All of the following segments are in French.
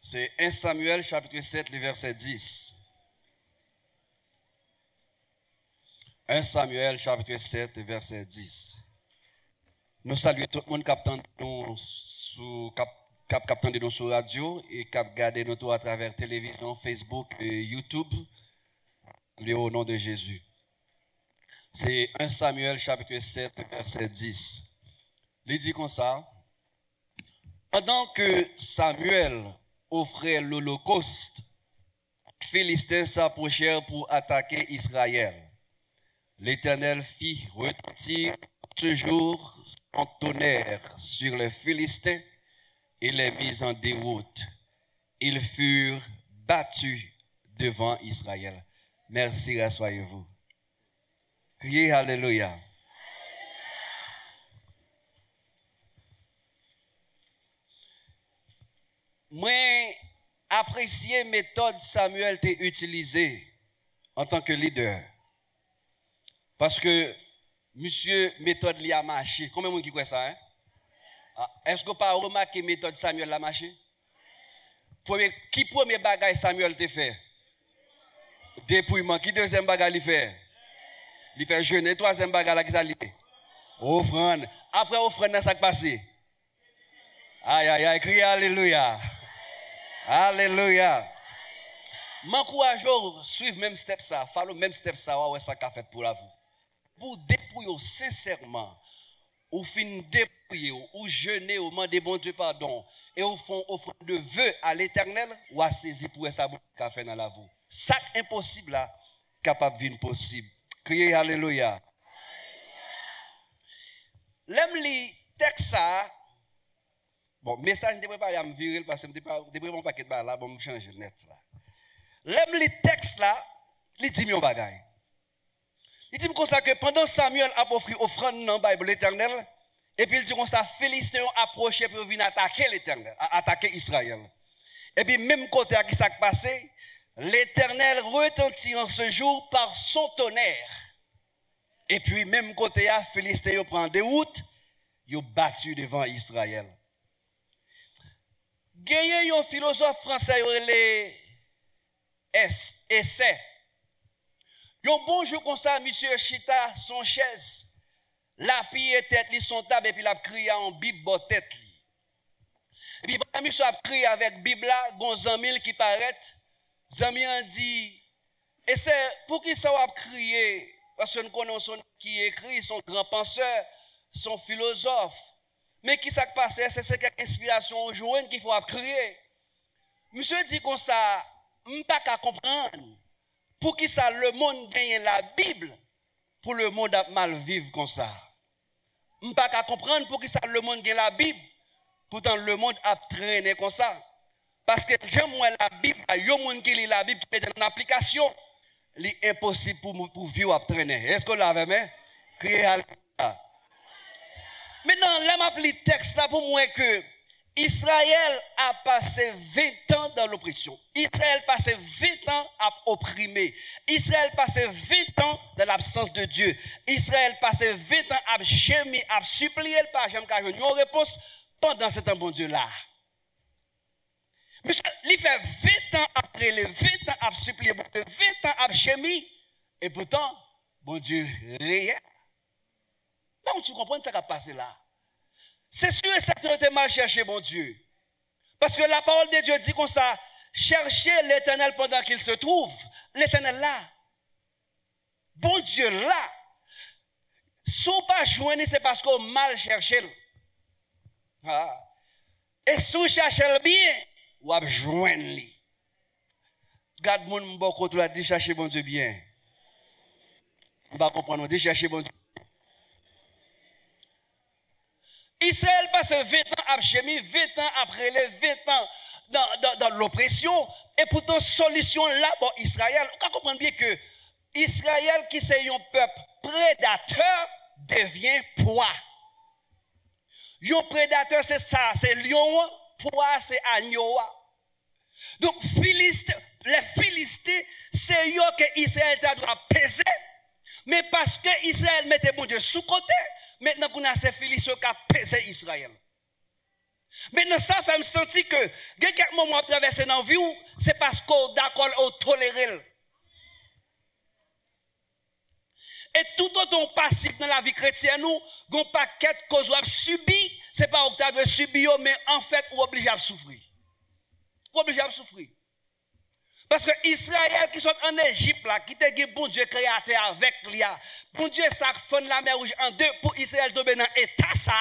C'est 1 Samuel chapitre 7, le verset 10. 1 Samuel chapitre 7, verset 10. Nous saluons tout le monde qui attend nous sur radio et qui regarde nous à travers télévision, Facebook et YouTube. Au nom de Jésus. C'est 1 Samuel chapitre 7, verset 10. Il dit comme ça. Pendant que Samuel offrait l'Holocauste, les Philistins s'approchèrent pour attaquer Israël. L'Éternel fit retentir ce jour son tonnerre sur les Philistins et les mit en déroute. Ils furent battus devant Israël. Merci, rassoyez-vous. Criez Alléluia. Moi, apprécier la méthode Samuel t'a utilisée en tant que leader. Parce que, monsieur, méthode li a marché. Combien de monde qui croit ça? Hein? Est-ce que vous pas remarqué la méthode Samuel a marché? Qui premier bagage Samuel t'a fait? Dépouillement. Qui deuxième bagage il fait? Il fait jeûner. Troisième bagage qui ça li? Offrande. Après offrande, ça qui passé? Aïe, aïe, aïe, criez Alléluia. Alléluia. M'encourage à suivre même step ça, follow même step ça, ouais, ça qu'a fait pour la vous. Pour dépouiller sincèrement, ou fin dépouiller, ou jeûner, ou demander bon Dieu pardon, et au fond offre de vœux à l'Éternel, ou à saisir pour ça qu'a fait dans la vous. Ça impossible là, capable de vivre possible. Criez Alléluia. L'aime li texte ça. Bon, message de préparé à me virer parce que je préparé mon paquet de balles là, bon, je change net là. L'aime les textes là, il dit mon bagaille. Il dit comme ça que pendant Samuel a offert offrande dans la Bible l'Éternel, et puis il dit comme ça, Philistins ont approché pour venir attaquer l'Éternel, attaquer Israël. Et puis même côté à qui ça passé, l'Éternel retentit en ce jour par son tonnerre. Et puis même côté à Philistins prend des routes, ils ont battu devant Israël. Gagné un philosophe français, essai. Un bon jour comme ça, monsieur Chita, son chaise, la pille tête, son table, et puis la crié en Bible, tête. Et puis, monsieur a crié avec Bible là, gon Zamil qui paraît, Zamil a dit, et c'est pour qui ça a crié, parce que nous connaissons qui écrit, son grand penseur, son philosophe. Mais qui s'est passé, c'est cette inspiration au jour qu'il faut crier. Monsieur dit comme ça, je ne peux pas comprendre. Pour qui ça le monde gagne la Bible, pour le monde a mal vivre comme ça. Je ne peux pas comprendre pour qui ça le monde gagne la Bible, pourtant le monde a traîné comme ça. Parce que j'aime moi la Bible, il y a des gens qui lit la Bible qui met en application, c'est impossible pour vivre à traîner. Est-ce que vous l'avez même? Criez Alléluia. Maintenant, là, m'a appelé texte là pour moi que Israël a passé 20 ans dans l'oppression. Israël a passé 20 ans à opprimer. Israël a passé 20 ans dans l'absence de Dieu. Israël a passé 20 ans à gémir, à supplier le Père, j'aime qu'à une réponse pendant ce temps bon Dieu là. Monsieur, il fait 20 ans après les 20 ans à supplier, 20 ans à gémir, et pourtant, bon Dieu, rien. Donc, tu comprends ce qui a passé là? C'est sûr et certain que mal cherché, mon Dieu. Parce que la parole de Dieu dit comme ça, cherchez l'Éternel pendant qu'il se trouve. L'Éternel là. Bon Dieu là. Si vous pas joindre, c'est parce qu'on mal cherché. Ah. Et si vous cherchez le bien, vous avez joindre. Garde mon beaucoup tu as dit chercher bon Dieu bien. On va comprendre, on dit chercher bon Dieu. Israël passe 20 ans à gémir, 20 ans après les 20 ans dans l'oppression. Et pourtant, solution là pour Israël. On comprend bien que Israël, qui c'est un peuple prédateur, devient proie. Un prédateur, c'est ça, c'est lion, proie, c'est agneau. Donc, les Philistins, c'est eux que Israël doit peser. Mais parce que Israël mettait bon Dieu sous côté, maintenant qu'on a ces Philistins qui ont pesé Israël. Maintenant, ça fait me sentir que, il y a quelques moments à traverser dans la vie, c'est parce qu'on d'accord, on tolère. Et tout autant passif dans la vie chrétienne, nous, on paquet de causes qu'on subit, c'est pas que tu dois subir, mais en fait, on est obligé à souffrir. On est obligé à souffrir. Parce que Israël qui sont en Égypte, là, qui te dit bon Dieu créateur avec lui, bon Dieu, ça fait la mer rouge en deux pour Israël tomber dans l'état, ça.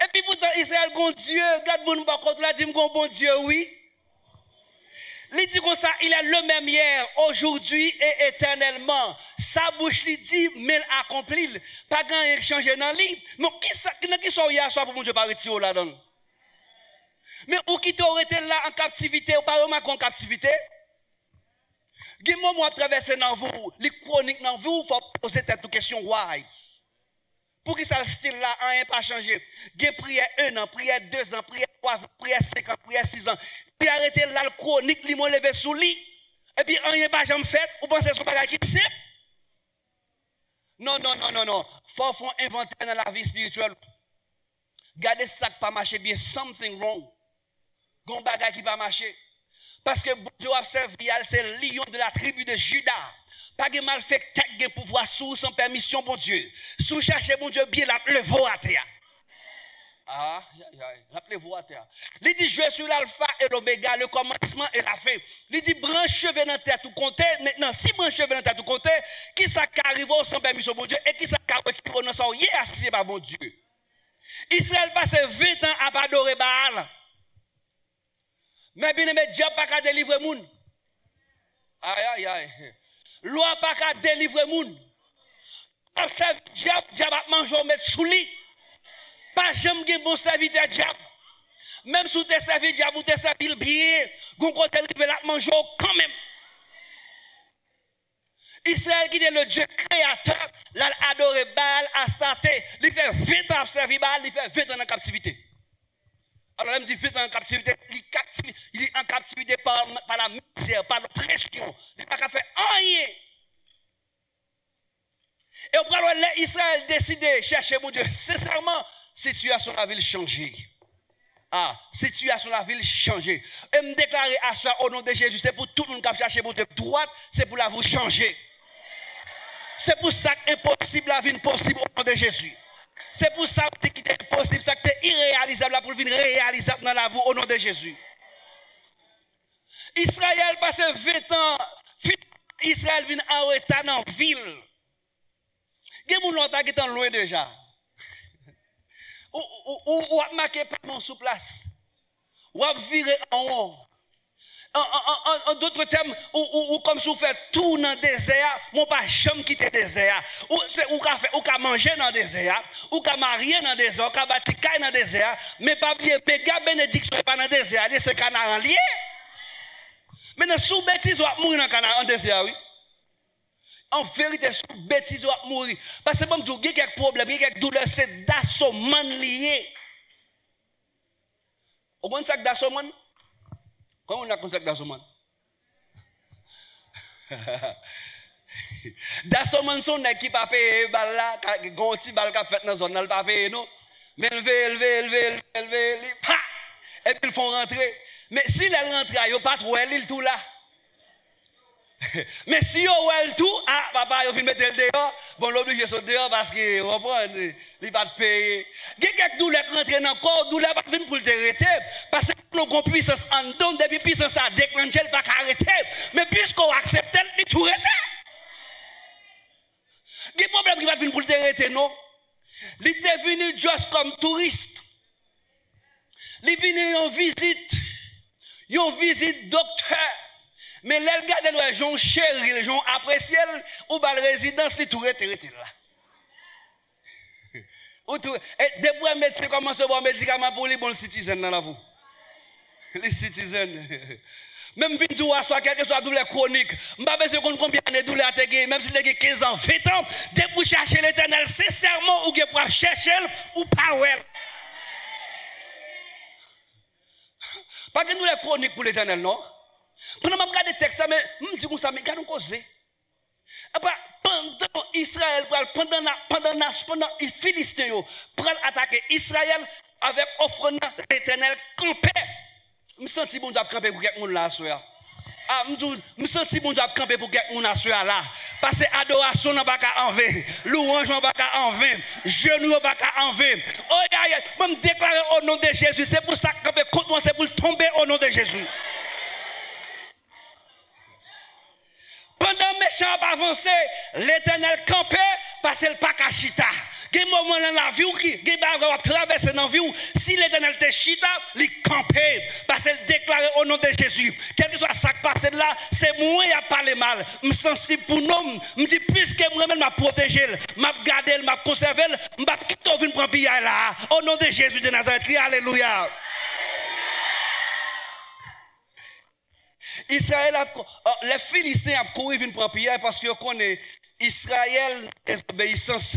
Et puis pourtant, Israël, bon Dieu, regarde bon contre la dit bon Dieu, oui. Il dit comme ça, il est le même hier, aujourd'hui et éternellement. Sa bouche lui dit, mais il accomplit. Pas grand changer dans lui. Mais qui sont hier soir pour mon Dieu pas retirer là-dedans? Mais où qui t'aurait été là en captivité, ou pas en captivité? Il y a un moment à traverser dans vous, les chroniques dans vous, il faut poser cette question, why? Pour que ça le style là, rien pas changé. Il y a prière 1 an, prière 2 ans, prière 3 ans, prière 5 ans, prière 6 ans. Puis arrêter là le chronique, li m'a levé sous lit. Et puis rien pas jamais fait, ou pensez son bagage qui c'est? Non. Faut faire un inventaire dans la vie spirituelle. Gardez ça qui pas marcher bien, something wrong. Gon bagage qui pas marcher. Parce que Dieu observe, c'est le lion de la tribu de Juda. Pas de mal fait tête de pouvoir sous sans permission bon Dieu. Sous chercher bon Dieu bien le veau à terre. Ah, rappelez-vous à terre. Il dit je suis l'alpha et l'oméga, le commencement et la fin. Il dit branche cheveux dans terre tout compter. Maintenant si branche cheveux dans terre tout compter, qui ça arrive sans permission bon Dieu et qui ça retire dans son hier c'est pas bon Dieu. Israël passe 20 ans à pas adorer Baal. Mais bien aimé Dieu pas qu'à délivrer moun. Aïe. Loi pas qu'à délivrer moun. Observe diable a manger mettre sous lit. Pas jamais gen bon serviteur diable. Même sous tes serviteurs diable ou tes serviteurs bien, gon côté rive la manger quand même. Israël qui est le Dieu créateur, l'a adoré Baal, Astarté, il fait 20 ans à servir Baal, il fait 20 ans en captivité. Alors, il me dit 20 ans en captivité, il est en captivité par la misère, par la pression. Il n'a pas qu'à faire rien. Et au moment où Israël décide de chercher mon Dieu, sincèrement, situation de la ville changée. Situation de la ville changée. Et me déclarer à soi au nom de Jésus, c'est pour tout le monde qui cherche mon Dieu droite, c'est pour la vous changer. C'est pour ça que impossible la vie possible au nom de Jésus. C'est pour ça que c'est impossible, ça que c'est irréalisable pour venir réalisable dans la vie au nom de Jésus. Israël passe 20 ans, Israël vient en retard dans la ville. Il y a des gens qui sont loin déjà. Ou a marqué pas sous place. Ou a viré en haut. En d'autres termes, ou comme si vous faites tout dans le désert, mon pas jamais quitter le désert. Ou qu'à manger dans le désert, ou qu'à marier dans le désert, ou qu'à bâtir dans le désert, mais pas oublier, méga bénédiction n'est pas dans le désert, c'est canard en lié. Maintenant, sous bêtise, on va mourir dans le désert, oui. En vérité, sous bêtise, on va mourir. Parce que bon, il y a quelques problèmes, il y a quelques douleurs, c'est d'assommant lié. Vous comprenez ça que d'assommant? Comment on a comme ça d'assommant? D'assommant, son équipe a payé, là, quand on bal qui fait dans la zone, elle pas payé, non? Mais élevé, et puis ils font rentrer. Mais si elle rentre, il n'y a pas trop, elle tout là. Mais si on a tout, papa, il faut mettre le dehors. Bon, l'obligé de sauter dehors parce que, on prend, il ne va pas payer. Il y a quelques douleurs qui rentrent dans le corps, douleurs pas venir pour le arrêter. Parce que nous avons puissance en don, depuis puissance à déclencher, il ne va pas arrêter. Mais puisqu'on accepte, il tout arrêter. Il y a des problèmes qui vont venir pour le arrêter, non? Il est venu juste comme touriste. Il est venu en visite docteur. Mais les gars de les gens chéris, les gens appréciés, ou bal résidence, c'est tout retiré là. Et depuis un médecin commence à boire médicaments pour les bons citoyens dans la vie. Les citoyens. Même si tu as soit quelque soit douleur chronique, je ne sais pas combien de douleurs tu as, même si tu as 15 ans, 20 ans, depuis chercher l'éternel, sincèrement, ou pour chercher ou pas. Pas que nous les chroniques pour l'éternel, non? Quand je regarde le texte, mais je me dis comme ça, mais regarde cause. Après, pendant Israël, pendant les Philistins, pour attaquer Israël avec offrande, l'Éternel campait. Je me sens bon de camper pour quelqu'un là, soeur. Ah, je me sens bon de camper pour quelqu'un là. Parce que adoration n'a pas qu'à enlever, louange n'a pas qu'à enlever, genou n'a pas qu'à enlever. Oh, je me déclarer au nom de Jésus. C'est pour ça que camper contre moi, c'est pour tomber au nom de Jésus. Pendant méchant avancé, l'Éternel campait parce qu'il pas qu'à chita. Il y a un moment dans la vie qui va traverser dans la vie. Si l'Éternel te chita, il campait parce qu'il déclarait au nom de Jésus. Quel que soit ça qui passe là, c'est moi qui a parlé mal. Je suis sensible pour nous. Je me dis, puisque moi-même m'a protégé, m'a gardé, m'a conservé, m'a quitté venir prendre pillage là. Au nom de Jésus de Nazareth, crie alléluia. Israël les Philistins ont couru venir prendre pillage parce qu'ils connaissent Israël et l'obéissance.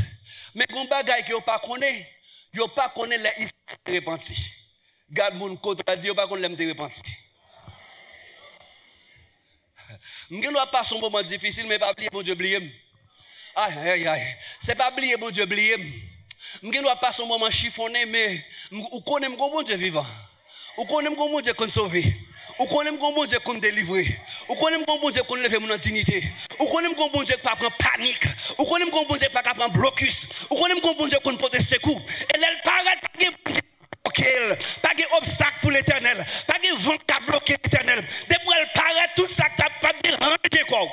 Mais quand bagaille que pas connaît, yo pas connaît les Israéliens repentis. Garde mon côté dit yo pas connaît les repentis. M'gen doit passer un moment difficile mais pas oublier bon Dieu oublier. Aïe. C'est pas oublier bon Dieu oublier. M'gen doit passer un moment chiffonné mais ou connaît mon bon Dieu vivant. Ou connaît mon bon Dieu qu'on sauver. Ou connaît mon bon Dieu qu'on délivrer. Ou connaît mon bon Dieu qu'on lever mon dignité. Ou connaît mon bon Dieu pas prendre panique. Ou connaît mon bon Dieu pas prendre blocus. Ou connaît mon bon Dieu qu'on porter secours. Et elle paraît pas de obstacle pour l'Éternel. Pas de vent qui a bloqué l'Éternel. Depuis elle paraît tout ça qui n'a pas de ranger quoi.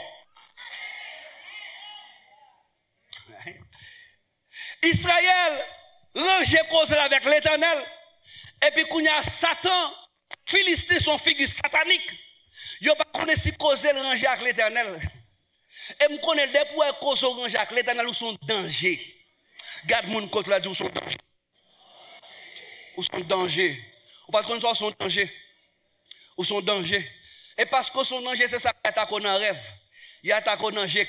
Israël range cause avec l'Éternel. Et puis quand il y a Satan, Philistin son figure satanique. Yo pas connaître si cause le ranger avec l'Éternel. Et me connaît depuis cause ranger avec l'Éternel ou son danger. Garde mon côté là dit ou son danger. Ou son danger. Ou parce qu'on soit son danger. Ou son danger. Et parce que son danger c'est ça qui attaque en rêve. Il attaque en danger.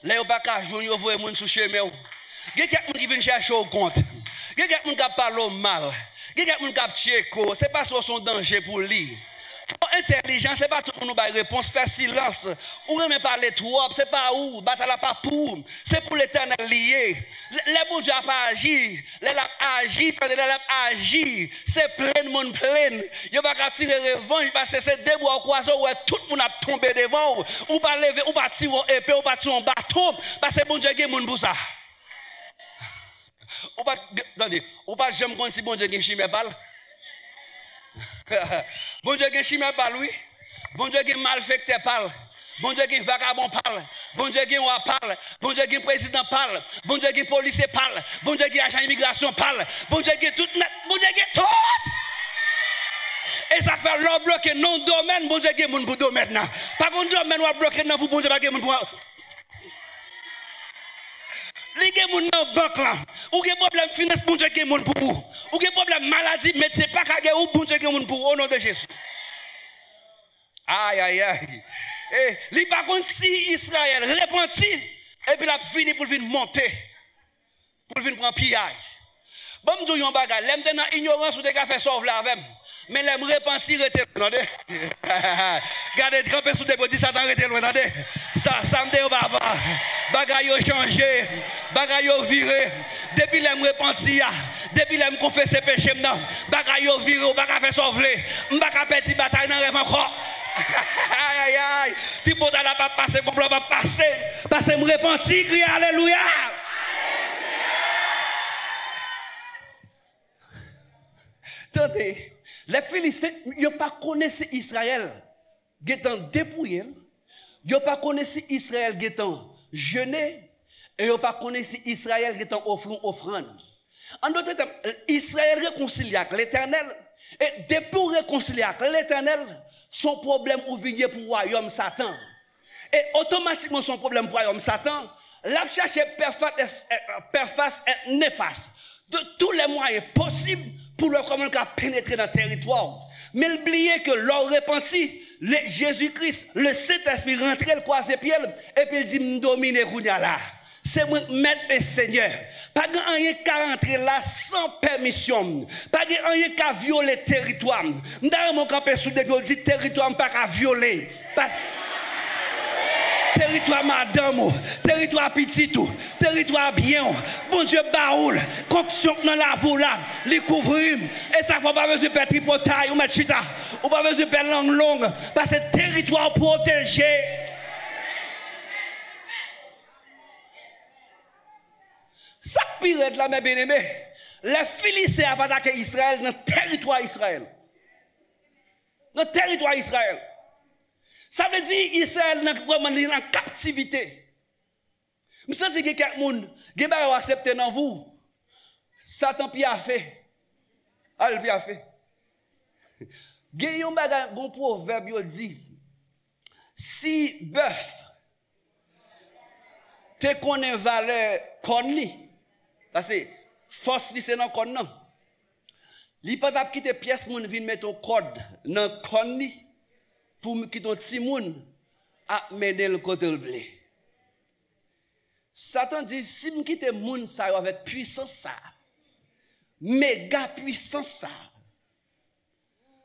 Là yo pas ka joindre yo voyer moun sous chemin. Il y a quelqu'un qui vient chercher au compte. Il y a quelqu'un qui parle mal. Il y a quelqu'un qui tcheco. C'est pas son danger pour lui. Intelligent, c'est pas tout le monde qui réponse, faire silence. Ou même parler trop, c'est pas où, bataille pas pour. C'est pour l'Éternel lié. Les bons Dieu pas agi, les l'a agi, les l'a agi. C'est plein de monde plein. Il va pas tirer revanche parce que c'est des bois croisés où tout le monde a tombé devant. Ou pas lever, ou pas tirer épée, ou pas tirer un bâton parce que bon Dieu a monde pour ça. Ou pas, attendez, ou pas j'aime quand si bon Dieu a chimé balle. Bon Dieu a chimé balle, oui. Bon Dieu a malfecté parle. Bon Dieu a vagabond parle. Bon Dieu a roi parle. Bon Dieu a président parle. Bon Dieu a policier parle. Bon Dieu a agent immigration parle. Bon Dieu a tout net. Bon Dieu a tout. Et ça fait l'on bloquer non domaine. Bon Dieu a moun pour domaine. Pas qu'on domaine ou bloquer non vous bon Dieu pas moun pour. Les gens qui sont banque là, ou des problèmes financiers, bon Dieu qui sont pour vous. Ou des problèmes maladie, mais c'est pas qu'à ou bon Dieu qui sont pour au nom de Jésus. Aïe. Et li par contre si Israël repenti et puis il a fini pour venir monter, pour venir prendre pillage. Bon me dis un bagage, l'aime dans ignorance ou des gars fait sauve là avec. Mais l'aime repenti rete loin, attendez. Gardez camper sous des body Satan rete loin, attendez. Ça me dit papa. Bagay yo changé, bagay yo viré. Depuis l'aime repenti depuis l'aime confesser péché maintenant. Bagay yo viré, bagay fait sauver. M'baka petit bataille dans rêve encore. Aïe. Ti pota la pas passer, complot pas passer. Parce que me repenti, crie alléluia. Attendez. Les Philistins, ils n'ont pas connaissé Israël qui étant dépouillé. Ils n'ont pas connaissé Israël qui étant jeûné. Et ils n'ont pas connaissé Israël qui étant offrande. En d'autres termes, Israël réconcilie avec l'Éternel. Et depuis réconcilier avec l'Éternel, son problème ouvrier pour le royaume Satan. Et automatiquement, son problème pour le royaume Satan, l'a cherché perface et néfaste. De tous les moyens possibles pour leur comment pénétrer dans le territoire. Mais oubliez que leur repenti, Jésus-Christ, le Saint-Esprit rentrait le croisé pied et puis il dit me dominer là. C'est moi maître et Seigneur. Pas rien qu'à rentrer là sans permission. Pas rien qu'à violer le territoire. D'ailleurs mon campé sous des dit territoire pas qu'à violer. Parce territoire madame, territoire petit tout, territoire bien, bon Dieu baoul, conction dans la vola, les couvrir, et ça faut pas besoin de faire tripotaille ou mettre chita, ou pas besoin de faire langue longue, parce que territoire protégé. Ça pire de la même bien-aimé, les Philistins ont attaqué Israël dans le territoire Israël. Dans le territoire Israël. Ça veut dire Israël est vraiment en captivité. Je sens que quelqu'un qui a accepté dans vous. Satan a fait. Il a fait. Il y a un bon proverbe qui dit si bœuf te connaît valeur connu, parce que force c'est dans le non. Il ne peut pas quitter pièce moun vinn mettre un code dans connu pour quitter un petit moun à mener le côté le blé. Satan dit si me quitte moun ça avec puissance ça, méga puissance ça,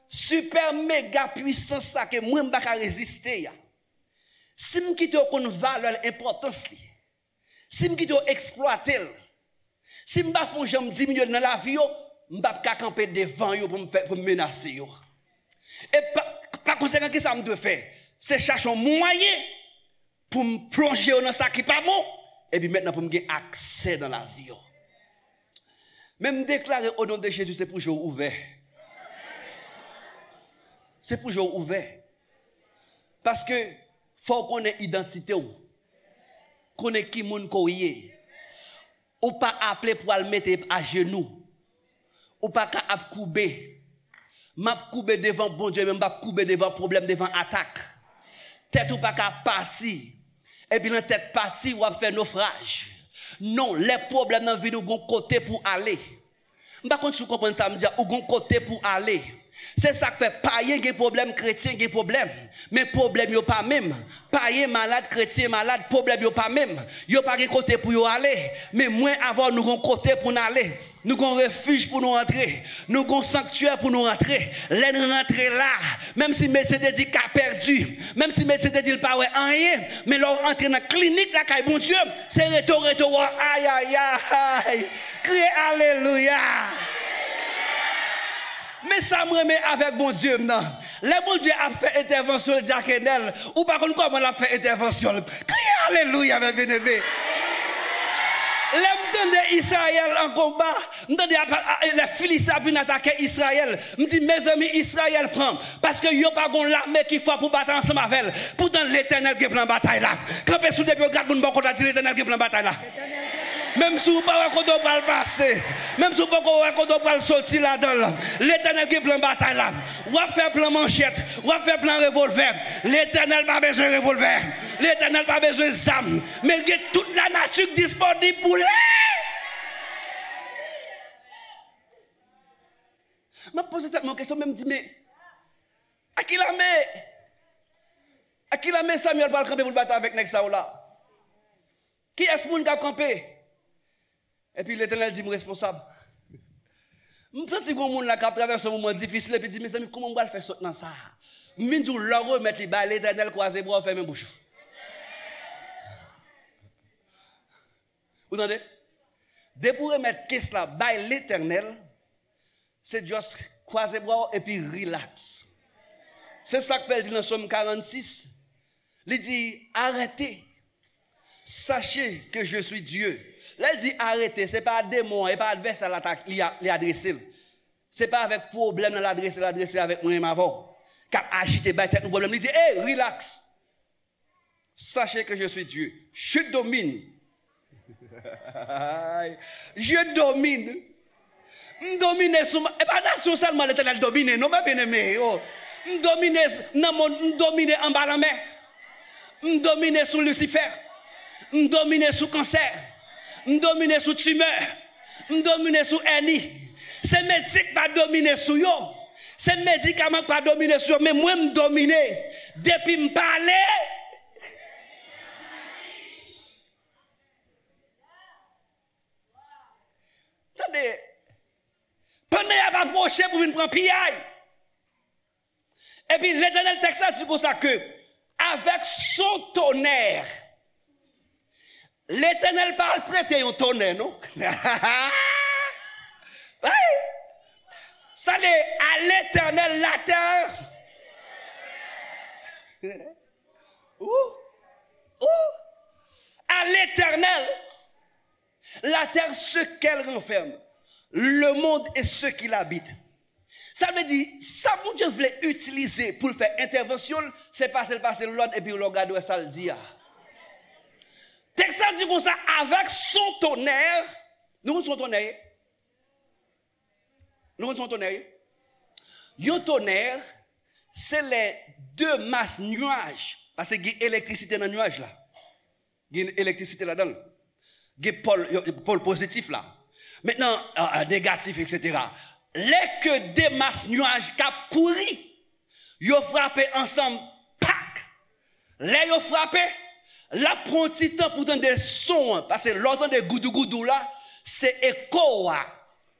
super méga puissance ça que moi m'pa résister ya. Si me quitte qu'on valeur importance li, si me quitte exploiter, si m'pa font jambe 10 millions dans la vie yo, m'pa camper devant yo pour me menacer yo. Et par conséquent qu'est-ce que ça me doit faire? C'est chercher un moyen pour me plonger dans ça qui pas bon et puis maintenant pour me gagner accès dans la vie. Même déclarer au nom de Jésus c'est pour jour ouvert. C'est pour jour ouvert. Parce que faut qu'on ait identité ou qu'on ait qui moun ko yé. Ou pas appeler pour le mettre à genoux. Ou pas qu'à couper. M'a couper devant bon Dieu, même pas couper devant problème, devant attaque. Tête ou pas qu'à partir. Et puis dans tête partie ou à faire naufrage. Non, les problèmes dans la vie nous avons côté pour aller. Je ne sais pas si vous comprenez ça, me dire ou gon côté pour aller. C'est ça qui fait païen des problèmes, chrétien des problèmes. Mais problème yo pas même. Païen malade, chrétien malade, problème yo pas même. Yo pas de côté pour yo aller. Mais moins avant nous avons côté pour nous aller. Nous avons un refuge pour nous rentrer. Nous avons un sanctuaire pour nous rentrer. Les rentrer là. Même si le médecin te dit qu'il a perdu. Même si le médecin te dit qu'il n'a pas rien. Mais leur rentrer dans la clinique, là, quand bon Dieu, c'est retour. Aïe, aïe, aïe. Criez Alléluia. Mais ça me remet avec bon Dieu maintenant. Le bon Dieu a fait intervention de Diakenel. Ou par contre, comment il a fait intervention? Criez Alléluia, mes bien-aimés. L'entendez Israël en combat, m'entendez les Philistins viennent attaquer Israël. Me dit mes amis Israël prend parce que yo pas gon l'armée qui faut pour battre ensemble avec elle. Pourtant l'Éternel qui prend bataille là. Quand sous depuis regarde mon bon côté l'Éternel qui prend bataille là. Même si vous pas qu'on doit le passer, même si vous pas qu'on doit le sortir là-dedans, l'Éternel qui prend bataille là. Ou va faire plan manchette, ou va faire plan revolver. L'Éternel pas besoin de revolver. L'Éternel pas besoin de zam, mais il y a toute la nature disponible pour lui. Je me pose cette question, même dit mais à qui la met Samuel va camper pour le battre avec Nexaola là? Qui est-ce qui a campé? Et puis l'Éternel dit, je suis responsable. Je me sens que mon monde qui a traversé un moment difficile et puis dit, mes amis, comment on va le faire sortir dans ça? Je me dis, le remettre les balles, l'Éternel croise les bras, ferme la bouche. Vous entendez? Dès pour remettre qu'est-ce là, bail l'Éternel, c'est juste croiser les bras et puis relax. C'est ça que fait dans le Somme 46. Il dit, arrêtez. Sachez que je suis Dieu. Là, il dit arrêtez, ce n'est pas démon, et pas adversaire à l'attaque, il a adressé. Ce n'est pas avec problème dans l'adresse avec moi-même avant. Quand agité, nous problème, il dit hey, relax. Sachez que je suis Dieu. Je domine. Je domine. Je domine sur ma. Et pas nation seulement l'Éternel domine, non, mais bien aimé. Je domine en bas de la mer. Je domine sur Lucifer. Je domine sur cancer. Je domine sur tumeur. Je domine sur hernie. C'est médecin qui va dominer sur yo. C'est médicament qui va dominer sur yo. Mais moi, je domine. Depuis me parler. Attendez. Pendant qu'il va approcher pour venir prendre pillaille. Et puis l'Éternel texte dit comme ça que avec son tonnerre. L'Éternel parle prêter un tonnerre, non? Oui. Ça dit à l'Éternel la terre. À l'Éternel la terre, ce qu'elle renferme, le monde et ceux qui l'habitent. Ça veut dire, ça, mon Dieu voulait utiliser pour faire intervention, c'est passer l'autre et puis le regarder ça le dit. Texte ça dit comme ça, avec son tonnerre, nous son tonnerre. Nous son tonnerre. Yon tonnerre, c'est les deux masses nuages. Parce qu'il y a électricité dans le nuage là. Il y a une électricité là-dedans. Il y a pôle positif là. Maintenant, négatif, etc. Les que des masses nuages qui courent, ils ont frappé ensemble, pac! Les ont frappé, là prend un petit temps pour donner des sons, parce que l'autre des goudou là, c'est écho.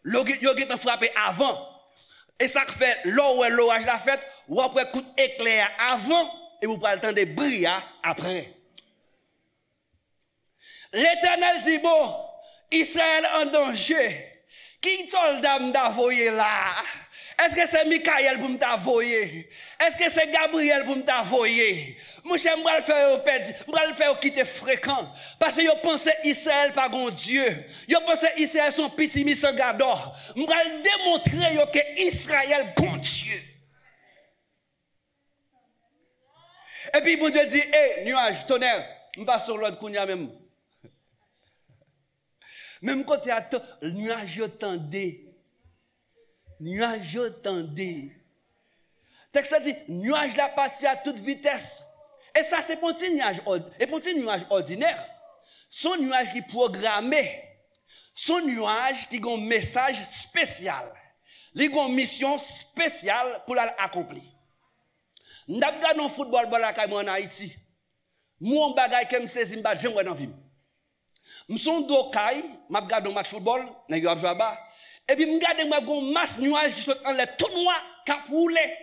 Ils ont frappé avant. Et ça fait l'orage la fête, ou après coup d'éclair avant, et vous prenez le temps de briller après. L'Éternel dit, bon, Israël en danger. Qui soldat m'envoyer là? Est-ce que c'est Michael pour m'envoyer? Est-ce que c'est Gabriel pour m'envoyer? Moi, je vais le faire quitter fréquent. Parce que je pense Israël pas grand Dieu. Je pense Israël son petit misangador. Je vais démontrer que Israël grand Dieu. Et puis, bon Dieu dit, hé, nuage, tonnerre, je ne passe sur l'autre kounya même. Même quand tu as le nuage tendé. Nuage tendé. Texte dit, nuage la partie à toute vitesse. Et ça, c'est pour un petit nuage ordinaire. Son nuage qui est programmé. Son nuage qui a un message spécial. Il a une mission spéciale pour l'accomplir. Nous avons regardé le football en Haïti. Moi, je me saisis, je me dans la vie. Je suis dans je regarde un match football, je regarde et puis je regarde un masse nuage qui sont en l'air tout noir, qui a roulé.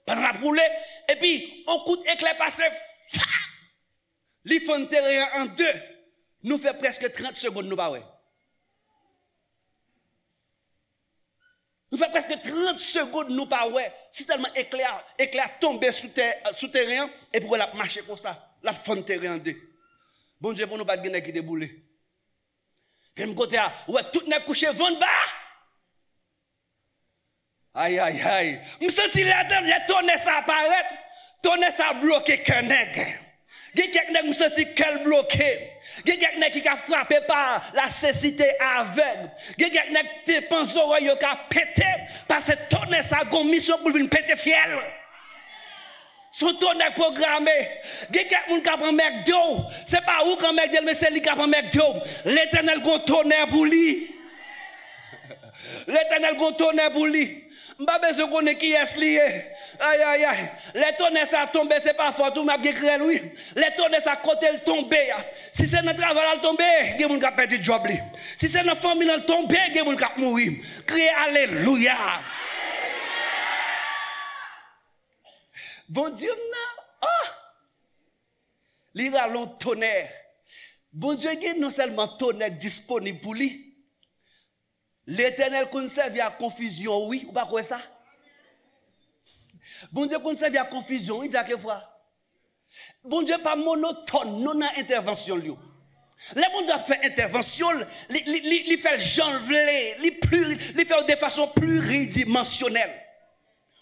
Pendant la roulé, et puis un coup d'éclair passé, les fontaines en deux, nous fait presque 30 secondes, nous pas ouais. Nous fait presque 30 secondes, nous pas ouais. Si tellement éclair tombé sous terrain, et puis la marcher comme ça, la fontaine en deux. Bon Dieu, pour nous pas de qui déboule. Puis me côté ouais tout n'est couché vent bas. Aïe aïe aïe. Me senti là-dedans, les tonnerre ça apparaît, tonnerre ça bloqué connect. Gè quelqu'un me senti qu'elle bloqué. Gè quelqu'un qui a frappé par la cécité aveugle. Gè quelqu'un qui pense oreille qui a pété parce que tonnerre ça gon mission pour venir péter fiel. Son tonnerre programmé. Quelqu'un qui prend McDo. Ce n'est pas où quand McDo, mais c'est lui qui prend McDo. L'Éternel gon tonnerre pour lui. L'Éternel gon tonnerre pour lui. M'pas besoin qu'on ait qui est lié. Aïe aïe aïe. Les tonnerres ça tomber, c'est pas fort tout m'a écrit lui. Les tonnerres ça côté le tomber. Si c'est notre travail le tomber, il y a qui perdu job li. Si c'est notre famille le tomber, il y a qui mourir. Criez alléluia. Bon Dieu, non. Il y a un tonnerre. Bon Dieu, il y a non seulement tonnerre disponible pour lui. L'Éternel conserve à confusion, oui, ou pas quoi ça? Bon Dieu conserve à confusion, oui, déjà que fois. Bon Dieu pas monotone, non à intervention lui. Les bon Dieu fait intervention, il fait janvler, il fait de façon pluridimensionnelle.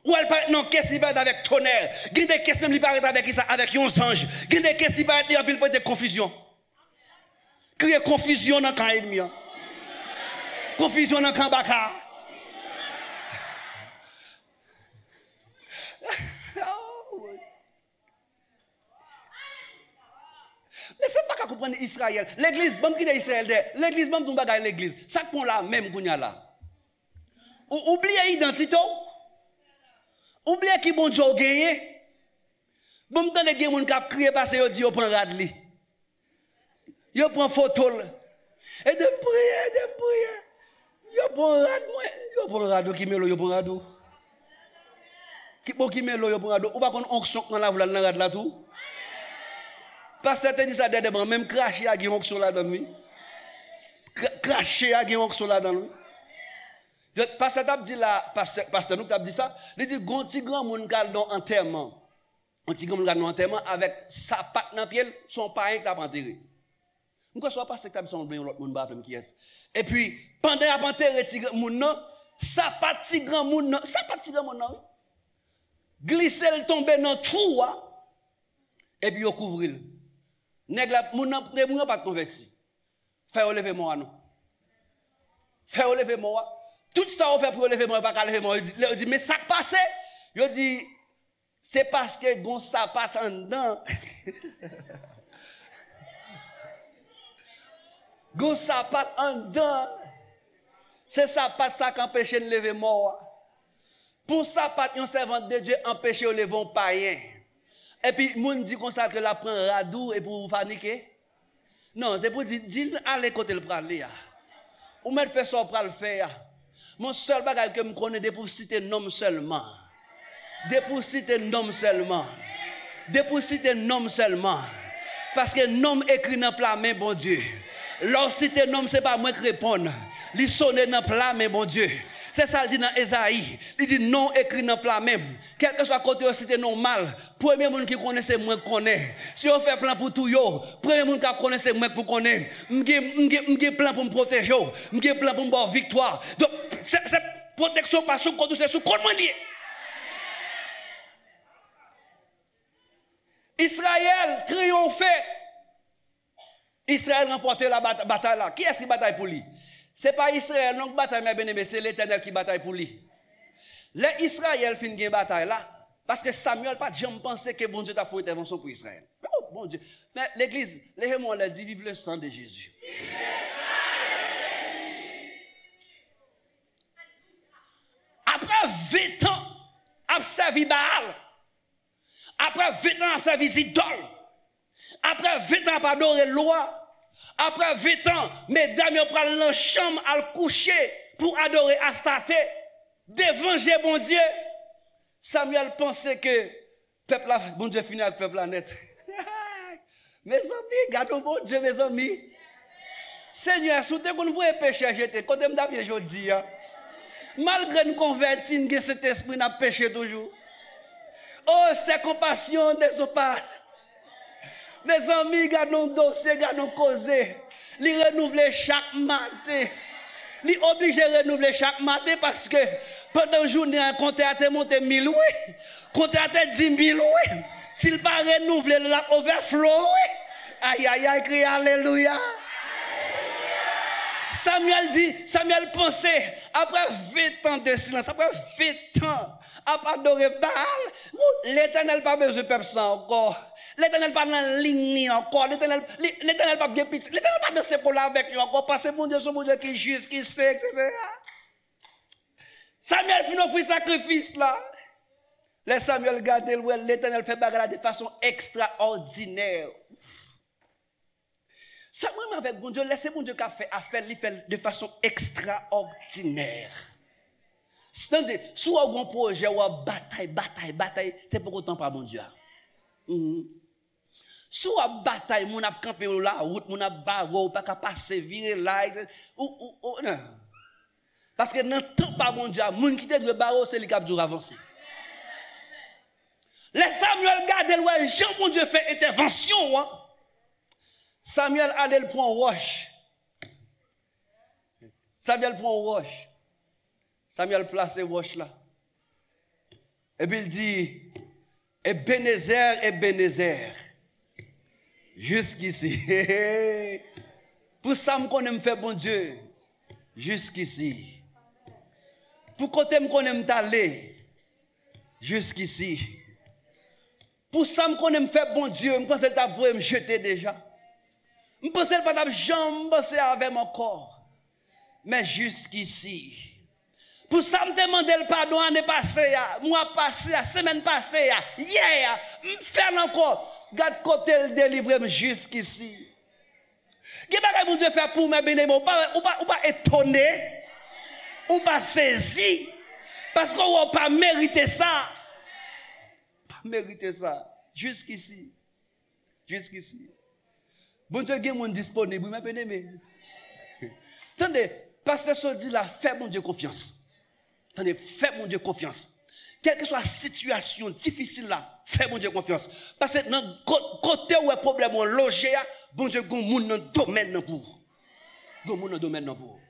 Ou elle parle non, qu'est-ce qu'il parle avec tonnerre? Il y a des questions même qui parlent avec ça, avec un ange. Il y a des questions qui parlent avec de confusion. Créer confusion dans le camp ennemi. Confusion dans le camp Baka. Mais c'est pas qu'à comprendre Israël. L'église, même qui est Israël, l'église, même tout bagaille l'église. Ça prend la même gounya là. Oubliez l'identité. Oubliez qui bon Dieu gagné. Bon temps de gens qui crié parce que dit on prend radli. Yo prend photo. Et de prier. Yo prend rad moi, yo prend rado qui melo yo prend rado. qui met l'eau pour ado, ou pas qu'on onction dans la voile dans la tout. Parce que tu dis ça dernièrement, même cracher à une onction là dans lui. Cracher à une onction là dans lui. Parce que tu as dit là, parce que nous tu as dit ça, il dit gon petit grand monde gal dans enterrement. Un petit grand monde gal dans enterrement avec sa patte dans pied, son parrain qui t'a enterré. Nous quoi soit pas que tu as son bien l'autre monde pas qui est. Et puis pendant à enterrer petit grand monde non, sa patte petit grand monde non, sa patte petit grand monde non. Glisser le tomber dans trou et puis yo couvrir. Nèg la moun pas converti. Faire lever moi non. Faire lever moi. Tout ça on fait pour lever moi pas lever moi. Il dit mais ça passe. Il dit c'est parce que gon sapat en dedans. Gon sapat en dedans. C'est sapat ça qui empêche de lever moi. Pour sapat yon servant de Dieu empêcher de lever un païen. Et puis moun dit comme ça que la prend radou et pour paniquer. Non, c'est pour dire allez côté le praler. Ou mettre faire ça pour le faire. Mon seul bagage que me connais de pour citer nom seulement. De pour citer nom seulement. De pour citer nom seulement. Parce que nom écrit dans plat main bon Dieu. Lorsque citer nom c'est pas moi qui répondre. Li sonne dans plat main bon Dieu. C'est ça il dit dans Esaïe. Il dit non écrit dans plat même. Quel que soit côté où cité non mal. Premier monde qui connaît c'est moi qui connais. Si on fait plan pour tout yo, premier monde qui connaît c'est moi pour connaître. M'gé plan pour me protéger, m'gé plan pour me avoir victoire. Donc c'est protection pas sous contre c'est sous contre moi lié. Israël triomphé. Israël remporté la bataille là. Qui est-ce qui bataille pour lui? C'est pas Israël non qui bataille, mais bien-aimé, c'est l'Éternel qui bataille pour lui. Les Israël fin une bataille là, parce que Samuel pas jamais pensé que bon Dieu t'a fait intervention pour Israël. Oh, bon Dieu. Mais l'Église, les hémons leur dit vive le sang de Jésus. Après 20 ans, a servi Baal. Après 20 ans, a servi Zidol. Après 20 ans, a adoré loi. Après 20 ans, mesdames, ils prennent la chambre à coucher pour adorer Astarté, dévenger bon Dieu. Samuel pensait que peuple là, bon Dieu finit avec peuple là net. Mes amis, gardons bon Dieu, mes amis. Seigneur, si vous voulez pécher, jeter, quand vous avez aujourd'hui, malgré nous convertir, que cet esprit n'a péché toujours. Oh, c'est compassion des pas. Mes amis, gardons dossier, gardons causé. Li renouveler chaque matin. Li obligé de renouveler chaque matin parce que pendant la journée, un compte à te monter 1000 oui. Compte à te 10 000 oui. S'il pas renouvelé, la overflow oui. Aïe, aïe, aïe, crie alléluia. Samuel pensait, après 20 ans de silence, après 20 ans, à adorer Baal, l'Éternel pas besoin de peuple ça encore. L'Éternel pas dans la ligne encore. L'Éternel pas bien petit. L'Éternel pas dans ce là avec lui encore. Parce que mon Dieu, c'est mon Dieu qui juge, qui sait, etc. Samuel finit offrir sacrifice là. Les Samuel regardent l'Éternel fait bagarre de façon extraordinaire. Ça même avec mon Dieu, laissez mon Dieu qu'a fait affaire, il fait de façon extraordinaire. Si vous avez un projet ou une bataille, c'est pour autant pas mon Dieu. Si vous avez une bataille, vous avez campé la route, vous avez barreau, vous n'avez pas passer, virer là. Non. Parce que dans le temps, pas mon Dieu, les gens qui ont barreau, c'est les qui ont avancé. Les Samuel regardent, Jean, mon Dieu, fait intervention. Hein? Samuel allait le prendre roche. Samuel prend roche. Samuel place roche là. Et puis il dit, Ebenezer. Jusqu'ici. Pour ça, je me fait bon Dieu. Jusqu'ici. Pour côté je me aller. Jusqu'ici. Pour ça, je me fait bon Dieu. Je pense que tu as me jeter déjà. Je pense que tu as jamais pensé avec mon corps. Mais jusqu'ici. Pour ça, je me demande le pardon l'année passée, mois passé, semaine passée, hier, je fais encore. Garde côté le délivrer jusqu'ici. Qu'est-ce que mon Dieu fait pour mes bénémots? Ou pas étonné, ou pas saisi, parce qu'on n'a pas mérité ça. mérité ça. Jusqu'ici. Jusqu'ici. Bon Dieu, il y a des gens disponibles, mais bien aimé. Attendez, pasteur se dit là, fais mon Dieu confiance. Attendez, fais mon Dieu confiance. Quelle que soit la situation difficile là, fais mon Dieu confiance. Parce que dans le côté où il y a un problème, on loge, bon Dieu, il y a un monde dans le domaine pour. Il y a un monde dans le domaine pour.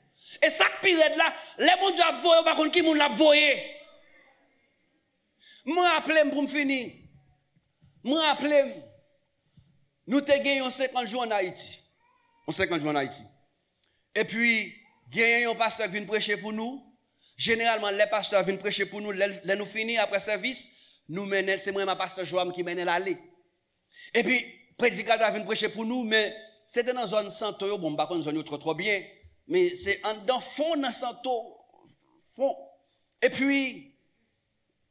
Et ça qui pire là, les bon Dieu a voyé, par contre, qui l'a voyé. Je me rappelle pour me finir. Je me rappelle, nous avons gagné 50 jours en Haïti. 50 jours en Haïti. Et puis, il y a un pasteur qui vient prêcher pour nous. Généralement, les pasteurs viennent prêcher pour nous. Là, nous finissons après service. Nous menons, c'est moi, ma pasteur Joam qui mène l'allée. Et puis, prédicateur vient prêcher pour nous, mais c'était dans une zone santo. Bon, par contre, zone trop bien. Mais c'est dans fond, dans santo. Fond. Et puis,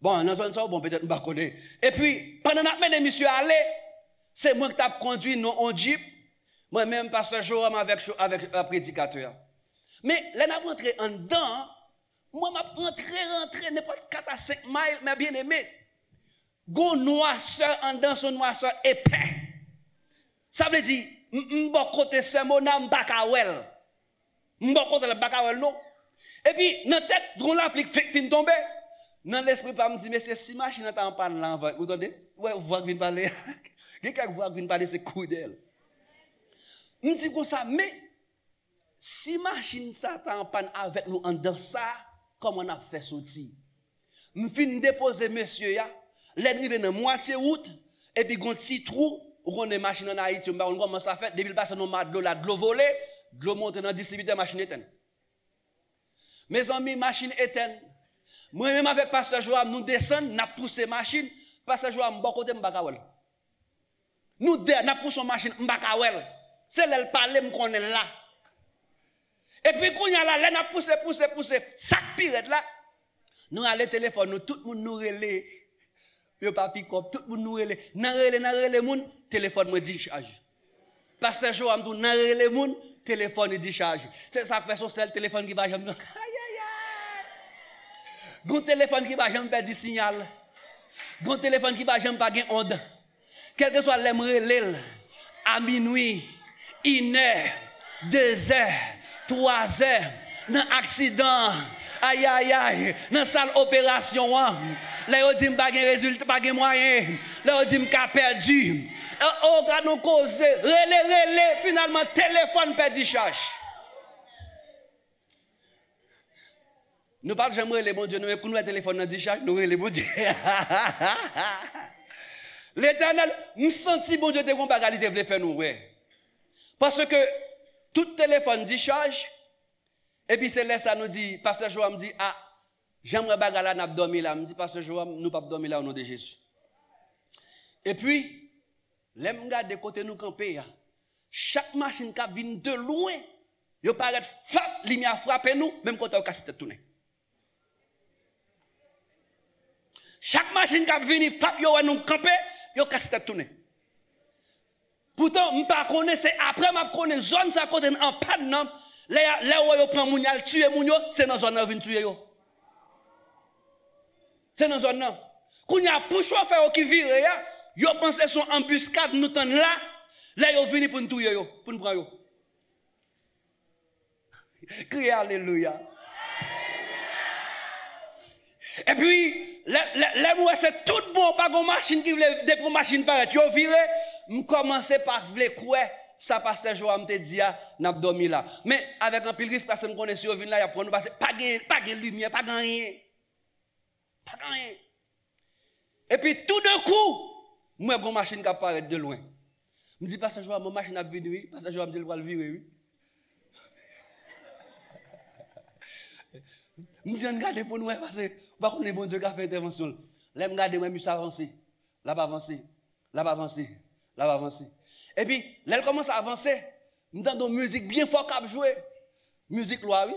bon, dans zone santo, bon, peut-être, je ne connais pas. Et puis, pendant que nous monsieur aller, c'est moi qui t'ai conduit nous en jeep. Moi-même, pasteur Joam avec un prédicateur. Mais là, nous rentré en dedans. Moi, je rentré n'importe 4 à 5 miles, mais bien aimé. Gon noirceur en dedans, son noirceur épais. Ça veut dire, m'bon côté ce mot, m'bon kawel. M'bon côté le bakawel, non. Et puis, dans la tête, on l'applique, fin tomber. Dans l'esprit, pas me dire, mais c'est si machine en panne là, vous entendez? Ouais, vous voyez que parler. Quelqu'un qui voit que parler, c'est coup d'elle. Je dis comme ça, mais si machine ça en panne avec nous en dedans ça, comment on a fait sortir? Je finis déposer monsieur ya, l'arrivé dans moitié route et puis gon petit trou, on est machine en Haïti, on commence à faire depuis le passé dans de l'eau volée, de l'eau monte dans distributeur machine éteinte. Mes amis, machine éteinte. Moi même avec pasteur Joam nous descend, n'a poussé machine, pasteur Joam bon côté m'bakawel. Nous deux n'a poussé machine m'bakawel. C'est là le parler me connaît là. Et puis, quand il y a là, on a poussé, sac pirate là. Nous allons téléphone, nous, tout le monde nous relève. Yo papi cop, tout le monde nous relève. Nan relève moun, téléphone me dit charge. Pasteur Joam tout nan relève moun, téléphone dit charge. C'est ça fait son seul téléphone qui va jamais. Aïe aïe aïe. Gon téléphone qui va jamais perdre signal. Gon téléphone qui va jamais pas gain onde. Quel que soit l'aime relève à minuit, 1 heure, 2 heures. 3 heures, dans accident, aïe aïe aïe, dans salle opération, là on dit pas de résultat, pas de moyen, là on dit qu'a perdu. Oh, quand nous cause, relais, finalement téléphone perdu charge. Nous parlons jamais les bon Dieu, mais pour nous le téléphone dans charge, nous les bon Dieu. L'Éternel, nous senti bon Dieu de qu'on pas qualité veut faire nous ouais. Parce que tout téléphone dit charge. Et puis c'est là ça nous dit, pasteur Joam dit, ah, j'aimerais bagala n'a dormi là. Me dit, pasteur Joam, nous pas dormir là au nom de Jésus. Et puis, l'aime regarder côté nous camper, chaque machine qui vient de loin, yo paraît frappe, lumière frapper nous, même quand on casse tête tourner. Chaque machine qui vient frappe yo nous camper, yo casse tête tourner. Pourtant, je ne connais pas, c'est après je connais zone ça côté en panne non. Là où yo prend mounial tuer mounio, c'est dans zone où vinn tuer yo. C'est dans zone là. Quand y a pour chauffeur qui vire ya, yo pense son embuscade nous tend là yo vinn pour nous tuer yo, pour nous prendre yo. Criez alléluia. Et puis là c'est tout bon pas gon machine qui veut des pour machine paraître yo viré. Je commençais par vouloir quoi ça pasteur Joam te dit n'a dormi là mais avec un pile risque parce que me connais sur vinn là y a prendre parce pas de lumière pas rien et puis tout d'un coup moi une machine qui apparaît de loin me dit pasteur Joam ma machine a venir oui pasteur Joam dit le va le virer oui me dit regarder pour nous parce que pas qu'on est bon Dieu qui a fait intervention là me regarder moi monsieur avancer là pas avancer là pas avancer là va avancer. Et puis, là, elle commence à avancer. Nous entendons musique bien fort qu'à jouer. Musique loi, oui.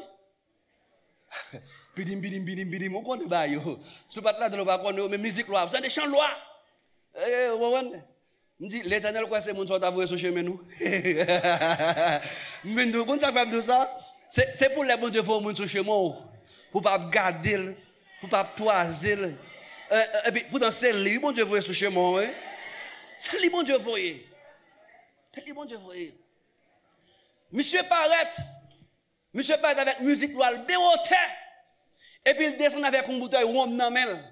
Bidim, on connaît pas, yo. Ce pas là, de l'eau, mais musique loi. Vous avez des chants loi. Je dis, l'Éternel, quoi, c'est mon soir d'avouer ce chemin, nous. Mais nous, quand ça fait de ça, c'est pour les bons dieux, faut mon chez moi. Pour pas garder, pour pas toiser. Et puis, pourtant, c'est lui, bon Dieu, voyez sous chez moi. C'est lui, bon Dieu, voyez. C'est lui, bon Dieu, voyez. Monsieur paraît avec musique, il bien haute. Et puis, il descend avec une bouteille ronde dans la main.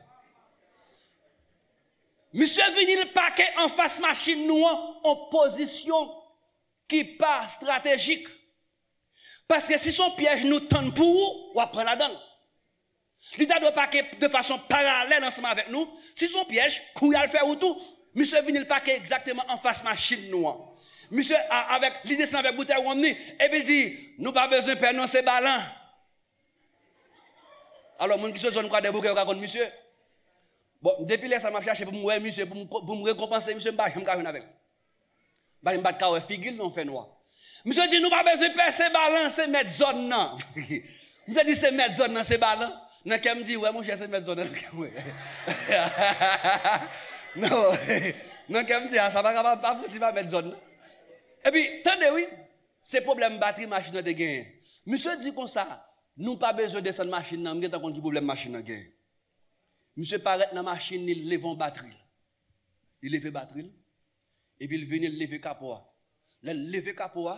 Monsieur vient le paquet en face machine, nous, en position qui pas stratégique. Parce que si son piège nous tend pour vous, on prend la donne. L'État doit paquer de façon parallèle ensemble avec nous. Si son piège, couille à le faire ou tout, monsieur vient le paquet exactement en face machine, nous. Monsieur, avec l'idée descend avec bouteille ronde, et puis il dit, nous pas besoin de faire non, c'est ballon. Alors, mon qui se donne quoi des bouquets contre monsieur? Bon, depuis là, ça m'a cherché pour me monsieur, pour me récompenser, monsieur, je ne vais pas avec. Je ne vais pas faire figure, non, fait noir. Monsieur dit, nous pas besoin de faire ces ballons, c'est mettre zone, non. Monsieur dit, c'est mettre zone, non, c'est ballon. Non, qui me dit, ouais, mon cher, c'est mettre zone, non. Non, qui me dit, ça va pas foutre, pas mettre zone. Et puis, attendez, oui, c'est problème batterie, machine de gain. Monsieur dit comme ça, nous pas besoin de cette machine, nous avons un problème machine de gain. Monsieur paraît dans la machine, il lève une batterie. Il lève batterie. Et puis il vient lever capot. Il lève capot,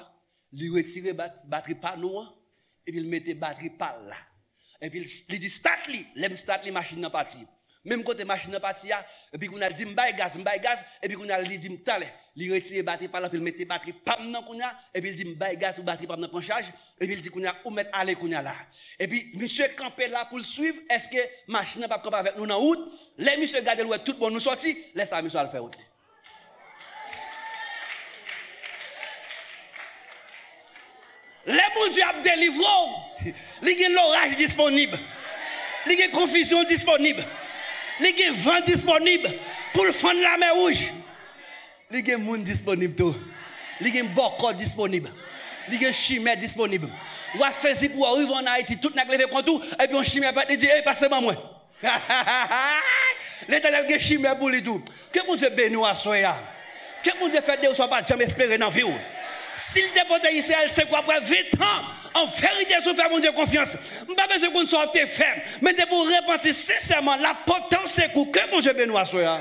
il retire batterie par nous, et puis il met batterie par là. Et puis il dit start li, l'aime start li machine dans parti. Même côté machine dans parti, et puis qu'on a dit m'bay gaz, et puis qu'on a dit m'tale, il retire batterie par là, puis il met batterie pam nan kounya, et puis il dit m'bay gaz ou batterie pam nan prend charge, et puis il dit qu'on a ou mettre aller kounya là. Et puis monsieur campé là pour le suivre, est-ce que machine pas camper avec nous dans route? Les monsieur garder le tout bon nous sorti, laisse ça monsieur le faire route. Les bon Dieu a délivré, il y a l'orage disponible, il y a confusion disponible. Il y a vent disponible pour le fond de la mer rouge. Il y a monde disponible tout. Il y a beaucoup disponible. Il y a chimère disponible. Ou à saisir pour arriver en Haïti, tout n'a levé contre tout, et puis on chimère pas dit, hey, passez-moi moi. L'Éternel a chimère pour lui tout. Que mon Dieu bénisse à soi. Que mon Dieu fait de vous pas jamais espérer dans la vie. S'il déporte ici, c'est quoi après 20 ans, en vérité, je fais mon Dieu confiance. Je n'ai pas besoin qu'on soit ferme, mais de pour repentir sincèrement la potence que mon Dieu bénisse à soi.